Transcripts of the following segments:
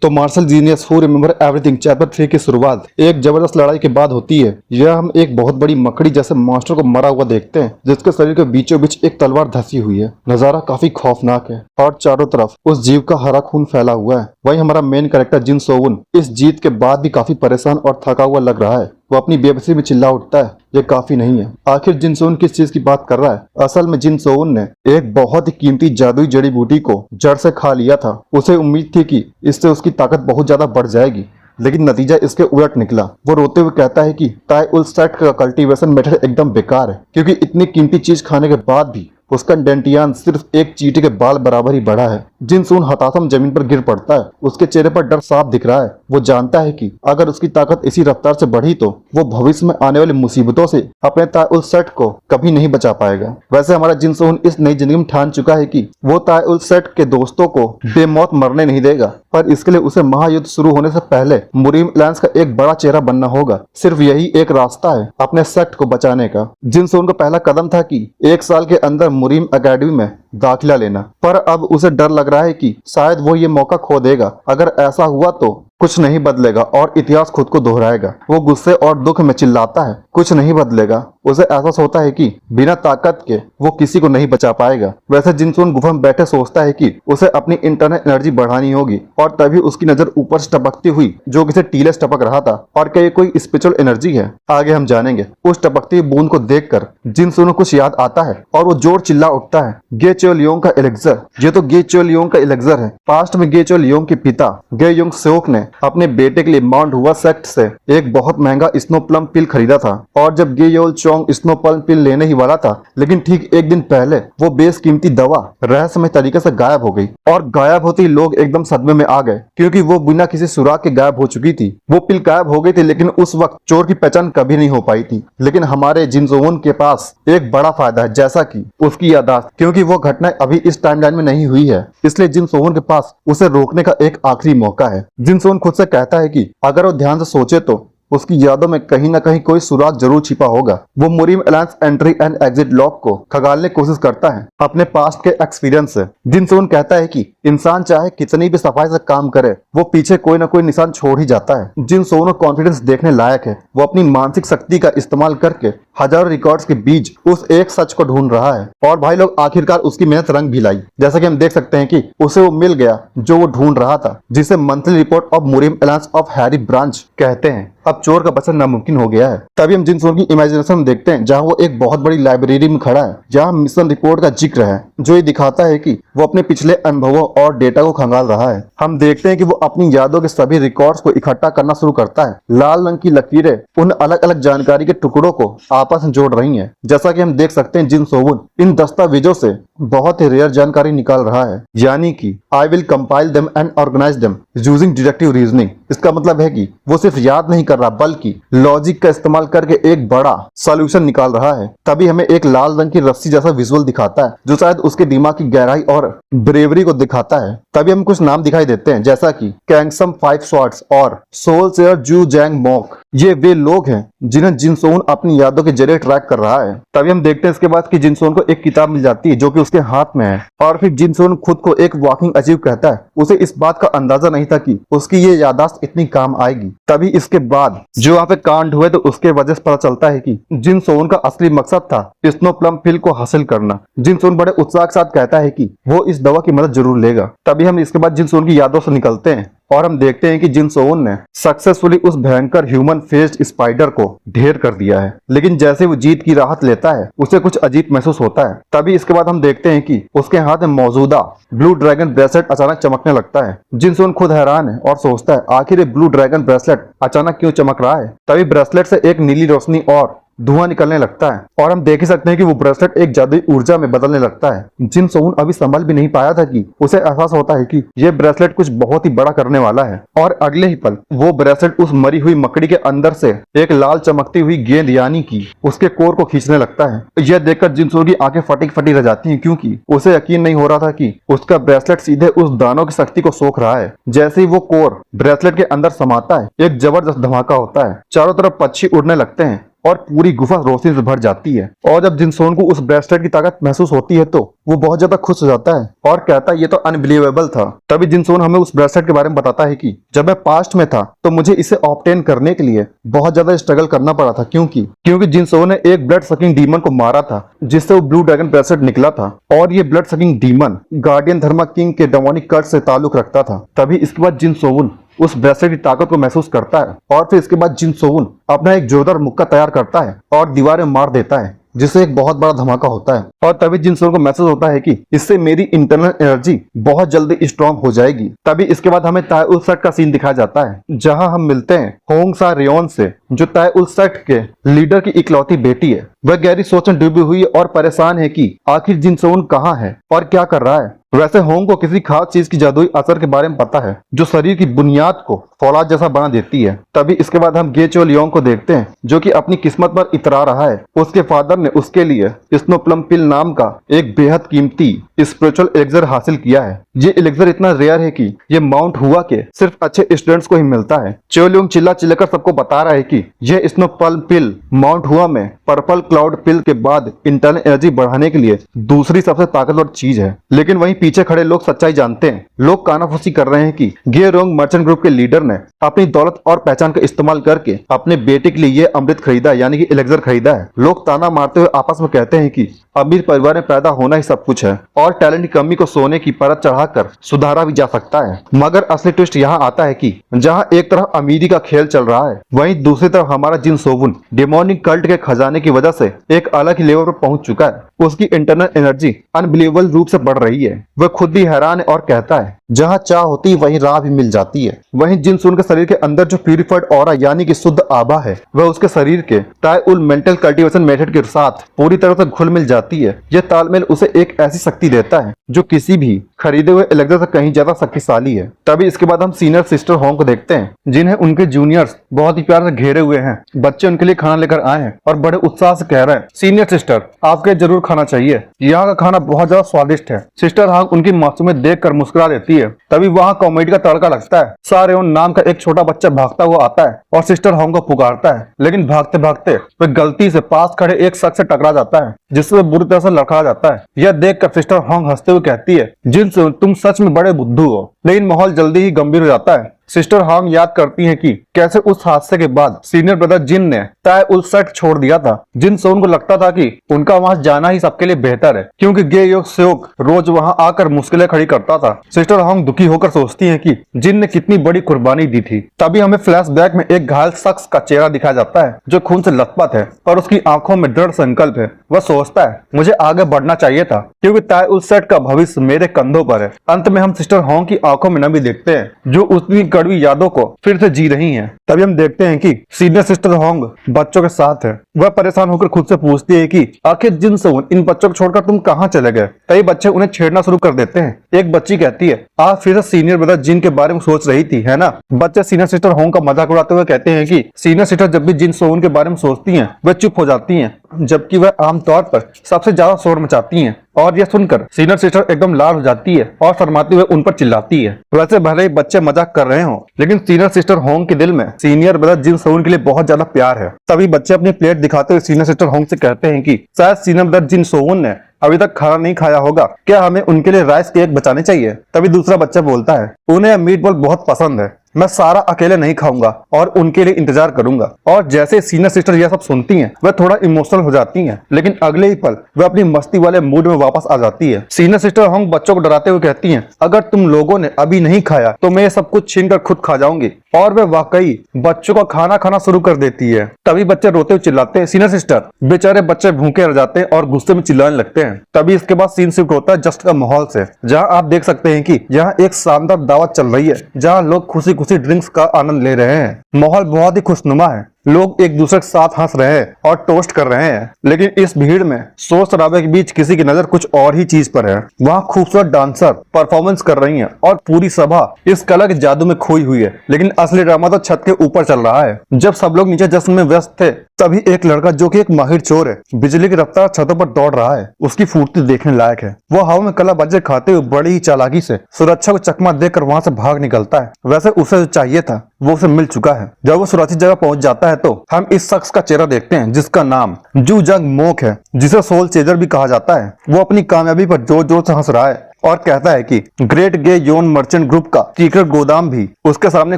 तो martial genius who remember everything chapter 3 की शुरुआत एक जबरदस्त लड़ाई के बाद होती है। यह हम एक बहुत बड़ी मकड़ी जैसे मॉन्स्टर को मरा हुआ देखते हैं जिसके शरीर के बीचों बीच एक तलवार धसी हुई है। नजारा काफी खौफनाक है और चारों तरफ उस जीव का हरा खून फैला हुआ है। वहीं हमारा मेन कैरेक्टर जिन सोवन इस जीत के बाद भी काफी परेशान और थका हुआ लग रहा है। वो अपनी बेबसी में चिल्ला उठता है, ये काफी नहीं है। आखिर जिन सोवन किस चीज की बात कर रहा है? असल में जिन सोवन ने एक बहुत ही कीमती जादुई जड़ी बूटी को जड़ से खा लिया था। उसे उम्मीद थी कि इससे उसकी ताकत बहुत ज्यादा बढ़ जाएगी, लेकिन नतीजा इसके उलट निकला। वो रोते हुए कहता है कि ताई उल सेट का कल्टीवेशन मेथड एकदम बेकार है, क्योंकि इतनी कीमती चीज खाने के बाद भी उसका डेंटियान सिर्फ एक चींटी के बाल बराबर ही बड़ा है। जिन सोन हताशम जमीन पर गिर पड़ता है। उसके चेहरे पर डर साफ दिख रहा है। वो जानता है कि अगर उसकी ताकत इसी रफ्तार से बढ़ी तो वो भविष्य में आने वाली मुसीबतों से अपने ताई उल सेट को कभी नहीं बचा पाएगा। वैसे हमारा जिन सोन इस नई जिंदगी में ठान चुका है कि वो ताई उल सेट के दोस्तों को बेमौत मरने नहीं देगा, पर इसके लिए उसे महायुद्ध शुरू होने से पहले मुरीम एलायंस का एक बड़ा चेहरा बनना होगा। सिर्फ यही एक रास्ता है अपने सेक्ट को बचाने का। जिन सोन का पहला कदम था कि 1 साल के अंदर मुरीम एकेडमी में दाखिला लेना, पर अब उसे डर लग रहा है कि शायद वो ये मौका खो देगा। अगर ऐसा हुआ तो कुछ नहीं बदलेगा और इतिहास खुद को दोहराएगा। वो गुस्से और दुख में चिल्लाता है, कुछ नहीं बदलेगा। उसे एहसास होता है कि बिना ताकत के वो किसी को नहीं बचा पाएगा। वैसे जिनसोन गुफा में बैठे सोचता है कि उसे अपनी इंटरनल एनर्जी बढ़ानी होगी, और तभी उसकी नजर ऊपर से टपकती हुई जो किसी टीले से टपक रहा था। और क्या ये कोई स्पिरिचुअल एनर्जी है? आगे हम जानेंगे। उस टपकती हुई बूंद को देखकर जिनसोन को कुछ याद आता है और वो जोर चिल्ला उठता है, गे चोलियोंग का एलेक्सर। ये तो गे चोलियोंग का एलेक्सर है। पास्ट में गे चोलियोंग के पिता गे योंग सेओक ने अपने बेटे के लिए माउंट हुआ सेक्ट से एक बहुत महंगा स्नो प्लम पिल खरीदा था। और जब गे योल चोंग स्नो प्लम पिल लेने ही वाला था, लेकिन ठीक एक दिन पहले वो बेशकीमती दवा रहस्यमय तरीके से गायब हो गई। और गायब होते ही लोग एकदम सदमे में आ गए, क्योंकि वो बिना किसी सुराग के गायब हो चुकी थी। वो पिल गायब हो गई थी, लेकिन उस वक्त चोर की पहचान कभी नहीं हो पाई थी। लेकिन हमारे जिनसोवन के पास एक बड़ा फायदा है, जैसा कि उसकी याददाश्त, क्योंकि वो घटना अभी इस टाइमलाइन में नहीं हुई है। इसलिए जिनसोवन के पास उसे रोकने का एक आखिरी मौका है। जिनसोवन खुद से कहता है कि अगर वो ध्यान से सोचे तो उसकी यादों में कहीं ना कहीं कोई सुराग जरूर छिपा होगा। वो Murim alliance entry and exit log को खगालने की कोशिश करता है अपने पास्ट के एक्सपीरियंस से। जिनसोन कहता है कि इंसान चाहे कितनी भी सफाई से काम करे, वो पीछे कोई ना कोई निशान छोड़ ही जाता है। जिनसोन का कॉन्फिडेंस देखने लायक है। वो अपनी मानसिक शक्ति का इस्तेमाल करके हजारों रिकॉर्ड्स के बीच उस एक सच को ढूंढ रहा है। और भाई लोग, आखिरकार उसकी मेहनत रंग भी लाई। जैसा कि हम देख सकते हैं कि उसे वो मिल गया जो वो ढूंढ रहा था, जिसे monthly report of Murim alliance of Harry branch कहते हैं। अब चोर का बचना नामुमकिन हो गया है। तभी हम जिनसोन की इमेजिनेशन में देखते हैं, जहां वो एक बहुत बड़ी लाइब्रेरी में खड़ा है, जहां मिशन रिपोर्ट का जिक्र है, जो ये दिखाता है कि वो अपने पिछले अनुभवों और डेटा को खंगाल रहा है। हम देखते हैं कि वो अपनी यादों के सभी रिकॉर्ड्स को इकट्ठा करना शुरू करता है। लाल रंग की लकीरें उन अलग अलग जानकारी के टुकड़ों को आपस में जोड़ रही हैं। जैसा कि हम देख सकते हैं, जिनसोवन इन दस्तावेजों से बहुत ही रेयर जानकारी निकाल रहा है, यानी कि I will compile them and organize them using deductive reasoning. इसका मतलब है कि वो सिर्फ याद नहीं कर रहा, बल्कि लॉजिक का इस्तेमाल करके एक बड़ा सॉल्यूशन निकाल रहा है। तभी हमें एक लाल रंग की रस्सी जैसा विजुअल दिखाता है, जो शायद उसके दिमाग की गहराई और ब्रेवरी को दिखाता है। तभी हम कुछ नाम दिखाई देते हैं, जैसा कि कैंगसम 5 स्वॉर्ड्स और सोल सेयर जू जैंग मॉक। ये वे लोग हैं जिन्हें जिनसोन अपनी यादों के जरिए ट्रैक कर रहा है। तभी हम देखते हैं इसके बाद कि जिनसोन को एक किताब मिल जाती है जो कि उसके हाथ में है। और फिर जिनसोन खुद को एक वॉकिंग अचीव कहता है। उसे इस बात का अंदाजा नहीं था कि उसकी ये याददाश्त इतनी काम आएगी। तभी इसके बाद जो वहाँ पे कांड हुए, तो उसके वजह से पता चलता है कि जिनसोन का असली मकसद था स्नो प्लम पिल को हासिल करना। जिनसोन बड़े उत्साह के साथ कहता है कि वो इस दवा की मदद जरूर लेगा। तभी हम इसके बाद जिनसोन की यादों से निकलते हैं और हम देखते हैं कि जिनसोन ने सक्सेसफुली उस भयंकर ह्यूमन फेस्ड स्पाइडर को ढेर कर दिया है। लेकिन जैसे वो जीत की राहत लेता है, उसे कुछ अजीब महसूस होता है। तभी इसके बाद हम देखते हैं कि उसके हाथ में मौजूदा ब्लू ड्रैगन ब्रेसलेट अचानक चमकने लगता है। जिनसोन खुद हैरान है और सोचता है, आखिर ये ब्लू ड्रैगन ब्रेसलेट अचानक क्यों चमक रहा है। तभी ब्रेसलेट से एक नीली रोशनी और धुआं निकलने लगता है, और हम देख ही सकते हैं कि वो ब्रेसलेट एक जादुई ऊर्जा में बदलने लगता है। जिनसोन अभी संभल भी नहीं पाया था कि उसे एहसास होता है कि ये ब्रेसलेट कुछ बहुत ही बड़ा करने वाला है। और अगले ही पल वो ब्रेसलेट उस मरी हुई मकड़ी के अंदर से एक लाल चमकती हुई गेंद, यानी कि उसके कोर को खींचने लगता है। यह देखकर जिनसोन की आंखें फटी फटी रह जाती हैं, क्योंकि उसे यकीन नहीं हो रहा था कि उसका ब्रेसलेट सीधे उस दानों की शक्ति को सोख रहा है। जैसे ही वो कोर ब्रेसलेट के अंदर समाता है, एक जबरदस्त धमाका होता है। चारों तरफ पक्षी उड़ने लगते हैं और पूरी गुफा रोशनी से भर जाती है। और जब जिनसोन को उस ब्रेसलेट की ताकत महसूस होती है तो वो बहुत ज्यादा खुश हो जाता है और कहता है ये तो अनबिलीवेबल था। तभी जिनसोन हमें उस ब्रेसलेट के बारे में बताता है कि जब मैं पास्ट में था तो मुझे इसे ऑब्टेन करने के लिए बहुत ज्यादा स्ट्रगल करना पड़ा था, क्योंकि जिनसोन ने एक ब्लड सकिंग डीमन को मारा था जिससे वो ब्लू ड्रैगन ब्रेसलेट निकला था। और ये ब्लड सकिंग डीमन गार्डियन धर्मा किंग के डेमोनिक कर्स से ताल्लुक रखता था। तभी इसके बाद जिनसोन उस ब्रेसलेट की ताकत को महसूस करता है और फिर इसके बाद जिनसोन अपना एक जोरदार मुक्का तैयार करता है और दीवार में मार देता है जिससे एक बहुत बड़ा धमाका होता है। और तभी जिनसोन को महसूस होता है कि इससे मेरी इंटरनल एनर्जी बहुत जल्दी स्ट्रांग हो जाएगी। तभी इसके बाद हमें ताए उल सेट का सीन दिखाया जाता है जहां हम मिलते हैं होंग सा रेयोन से, जो ताए उल सेट के लीडर की इकलौती बेटी है। वह गहरी सोच में डूबी हुई और परेशान है कि आखिर जिनसोन कहाँ है और क्या कर रहा है। वैसे होंग को किसी खास चीज की जादुई असर के बारे में पता है जो शरीर की बुनियाद को फौलाद जैसा बना देती है। तभी इसके बाद हम गे चो लियोंग को देखते हैं जो कि अपनी किस्मत पर इतरा रहा है। उसके फादर ने उसके लिए स्नो प्लम पिल नाम का एक बेहद कीमती स्पिरिचुअल एलेक्सर हासिल किया है। ये एलेक्सर इतना रेयर है कि ये माउंट हुआ के सिर्फ अच्छे स्टूडेंट्स को ही मिलता है। चो लियोंग चिल्ला चिल्लाकर सबको बता रहा है कि यह स्नो प्लम पिल माउंट हुआ में पर्पल क्लाउड पिल के बाद इंटरनल एनर्जी बढ़ाने के लिए दूसरी सबसे ताकतवर चीज है। लेकिन वहीं पीछे खड़े लोग सच्चाई जानते हैं। लोग कानाफूसी कर रहे हैं कि गे रोंग मर्चेंट ग्रुप के लीडर ने अपनी दौलत और पहचान का इस्तेमाल करके अपने बेटे के लिए ये अमृत खरीदा, यानी कि एलेक्सर खरीदा है। लोग ताना मारते हुए आपस में कहते हैं कि अमीर परिवार में पैदा होना ही सब कुछ है और टैलेंट की कमी को सोने की परत चढ़ाकर सुधारा भी जा सकता है। मगर असली ट्विस्ट यहाँ आता है कि जहाँ एक तरफ अमीरी का खेल चल रहा है वहीं दूसरी तरफ हमारा जिनसोन डेमोनिक कल्ट के खजाने की वजह से एक अलग ही लेवल पर पहुंच चुका है। उसकी इंटरनल एनर्जी अनबिलीवेबल रूप से बढ़ रही है। वह खुद भी हैरान है और कहता है जहाँ चाह होती है वहीं राह भी मिल जाती है। वहीं जिनसोन के शरीर के अंदर जो प्यूरिफाइड ऑरा यानी कि शुद्ध आभा है वह उसके शरीर के ताए उल मेंटल कल्टीवेशन मेथड के साथ पूरी तरह से घुल मिल जाती है। यह तालमेल उसे एक ऐसी शक्ति देता है जो किसी भी खरीदे हुए एलेक्सर से कहीं ज्यादा शक्तिशाली है। तभी इसके बाद हम सीनियर सिस्टर होंग को देखते हैं जिन्हें उनके जूनियर्स बहुत ही प्यार से घेरे हुए हैं। बच्चे उनके लिए खाना लेकर आए हैं और बड़े उत्साह से कह रहे हैं सीनियर सिस्टर आपके जरूर खाना चाहिए, यहाँ का खाना बहुत ज्यादा स्वादिष्ट है। सिस्टर होंग उनकी मासूमियत देखकर मुस्कुरा देती है। तभी वहाँ कॉमेडी का तड़का लगता है। सारेओन नाम का एक छोटा बच्चा भागता हुआ आता है और सिस्टर होंग को पुकारता है, लेकिन भागते भागते वह गलती से पास खड़े एक शख्स से टकरा जाता है जिससे वह बुरी तरह से लड़खड़ा जाता है। यह देखकर सिस्टर होंग हंसते हुए कहती है जिनसे तुम सच में बड़े बुद्धू हो। लेकिन माहौल जल्दी ही गंभीर हो जाता है। सिस्टर होंग याद करती हैं कि कैसे उस हादसे के बाद सीनियर ब्रदर जिन ने ताए उल सेट छोड़ दिया था। जिनसोन को लगता था कि उनका वहां जाना ही सबके लिए बेहतर है क्योंकि गे योग सेओक रोज वहां आकर मुश्किलें खड़ी करता था। सिस्टर होंग दुखी होकर सोचती हैं कि जिन ने कितनी बड़ी कुर्बानी दी थी। तभी हमें फ्लैशबैक में एक घायल शख्स का चेहरा दिखाया जाता है जो खून से लथपथ है पर उसकी आंखों में दृढ़ संकल्प है। वह सोचता है मुझे आगे बढ़ना चाहिए था क्योंकि ताए उल सेट का भविष्य मेरे कंधों पर है। अंत में हम सिस्टर होंग की आंखों में नमी देखते हैं जो उसकी कड़वी यादों को फिर से जी रही हैं। तभी हम देखते हैं कि सीनियर सिस्टर होंग बच्चों के साथ है। वह परेशान होकर खुद से पूछती है कि आखिर जिनसोन इन बच्चों को छोड़कर तुम कहाँ चले गए। कई बच्चे उन्हें छेड़ना शुरू कर देते हैं। एक बच्ची कहती है आप फिर से सीनियर ब्रदर जिन के बारे में सोच रही थी है ना। बच्चे सीनियर सिस्टर होंग का मजाक उड़ाते हुए कहते हैं कि सीनियर सिस्टर जब भी जिनसोन के बारे में सोचती हैं वह चुप हो जाती हैं जबकि वह आमतौर पर सबसे ज्यादा शोर मचाती हैं। और यह सुनकर सीनियर सिस्टर एकदम लाल हो जाती है और शर्माते हुए उन पर चिल्लाती है। वैसे भले ही बच्चे मजाक कर रहे हो लेकिन सीनियर सिस्टर होंग के दिल में सीनियर ब्रदर जिनसोन के लिए बहुत ज्यादा प्यार है। तभी बच्चे अपनी प्लेट दिखाते हुए सीनियर सिस्टर होंग से कहते हैं कि शायद सीनियर ब्रदर जिनसोन ने अभी तक खाना नहीं खाया होगा, क्या हमें उनके लिए राइस केक बचाने चाहिए। तभी दूसरा बच्चा बोलता है उन्हें मीट बॉल बहुत पसंद है, मैं सारा अकेले नहीं खाऊंगा और उनके लिए इंतजार करूंगा। और जैसे सीनियर सिस्टर यह सब सुनती हैं वह थोड़ा इमोशनल हो जाती हैं लेकिन अगले ही पल वह अपनी मस्ती वाले मूड में वापस आ जाती है। सीनियर सिस्टर होंग बच्चों को डराते हुए कहती हैं अगर तुम लोगों ने अभी नहीं खाया तो मैं ये सब कुछ छीन कर खुद खा जाऊंगी। और वह वाकई बच्चों का खाना खाना शुरू कर देती है। तभी बच्चे रोते हुए चिल्लाते हैं सीनियर सिस्टर। बेचारे बच्चे भूखे रह जाते हैं और गुस्से में चिल्लाने लगते हैं। तभी इसके बाद सीन शिफ्ट होता है जस्ट का माहौल से, जहां आप देख सकते हैं कि यहाँ एक शानदार दावत चल रही है जहां लोग खुशी खुशी ड्रिंक्स का आनंद ले रहे हैं। माहौल बहुत ही खुशनुमा है। लोग एक दूसरे के साथ हंस रहे हैं और टोस्ट कर रहे हैं लेकिन इस भीड़ में शोर शराबे के बीच किसी की नजर कुछ और ही चीज पर है। वहाँ खूबसूरत डांसर परफॉर्मेंस कर रही हैं और पूरी सभा इस कला के जादू में खोई हुई है। लेकिन असली ड्रामा तो छत के ऊपर चल रहा है। जब सब लोग नीचे जश्न में व्यस्त थे तभी एक लड़का जो कि एक माहिर चोर है बिजली की रफ्तार छतों पर दौड़ रहा है। उसकी फुर्ती देखने लायक है। वो हवा में कला बज्जे खाते हुए बड़ी ही चालाकी से सुरक्षा को चकमा देकर वहां से भाग निकलता है। वैसे उसे जो चाहिए था वो उसे मिल चुका है। जब वो सुरक्षित जगह पहुंच जाता है तो हम इस शख्स का चेहरा देखते हैं जिसका नाम जू जंग मोक है, जिसे सोल चेजर भी कहा जाता है। वो अपनी कामयाबी पर जोर जोर से हंस रहा है और कहता है कि ग्रेट गे योन मर्चेंट ग्रुप का सीक्रेट गोदाम भी उसके सामने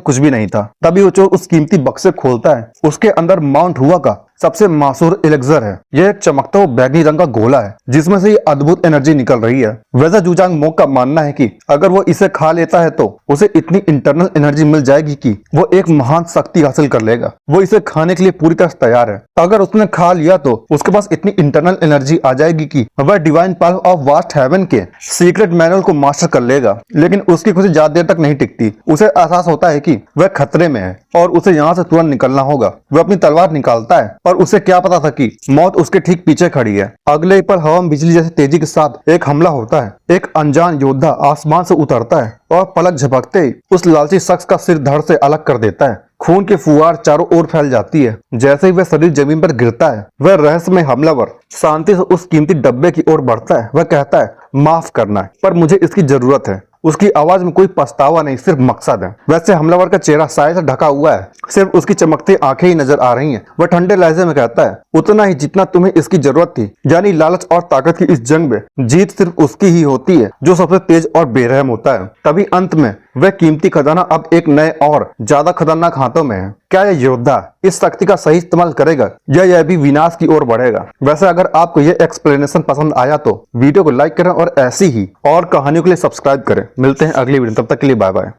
कुछ भी नहीं था। तभी वो चोर उस कीमती बक्से खोलता है। उसके अंदर माउंट हुआ का सबसे मासूर एलेक्सर है। यह एक चमकता हुआ बैगनी रंग का गोला है जिसमें से ये अद्भुत एनर्जी निकल रही है। वैसे जूजांग मोक का मानना है कि अगर वो इसे खा लेता है तो उसे इतनी इंटरनल एनर्जी मिल जाएगी कि वो एक महान शक्ति हासिल कर लेगा। वो इसे खाने के लिए पूरी तरह तैयार है। अगर उसने खा लिया तो उसके पास इतनी इंटरनल एनर्जी आ जाएगी कि वह divine power of vast heaven के सीक्रेट मैनुअल को मास्टर कर लेगा। लेकिन उसकी खुशी ज्यादा देर तक नहीं टिकती। उसे एहसास होता है कि वह खतरे में है और उसे यहाँ से तुरंत निकलना होगा। वह अपनी तलवार निकालता है और उसे क्या पता था कि मौत उसके ठीक पीछे खड़ी है। अगले ही पल हवा में बिजली जैसी तेजी के साथ एक हमला होता है। एक अनजान योद्धा आसमान से उतरता है और पलक झपकते ही उस लालची शख्स का सिर धड़ से अलग कर देता है। खून की फुहार चारों ओर फैल जाती है। जैसे ही वह शरीर जमीन पर गिरता है, वह रहस्यमय हमलावर शांति से उस कीमती डब्बे की ओर बढ़ता है। वह कहता है, माफ करना पर मुझे इसकी जरूरत है। उसकी आवाज में कोई पछतावा नहीं, सिर्फ मकसद है। वैसे हमलावर का चेहरा साय से ढका हुआ है, सिर्फ उसकी चमकती आंखें ही नजर आ रही हैं। वह ठंडे लहजे में कहता है, उतना ही जितना तुम्हें इसकी जरूरत थी। यानी लालच और ताकत की इस जंग में जीत सिर्फ उसकी ही होती है जो सबसे तेज और बेरहम होता है। तभी अंत में वह कीमती खजाना अब एक नए और ज्यादा खतरनाक हाथों में है। क्या यह योद्धा इस शक्ति का सही इस्तेमाल करेगा या यह भी विनाश की ओर बढ़ेगा? वैसे अगर आपको यह एक्सप्लेनेशन पसंद आया तो वीडियो को लाइक करें और ऐसी ही और कहानियों के लिए सब्सक्राइब करें। मिलते हैं अगली वीडियो, तब तक के लिए बाय बाय।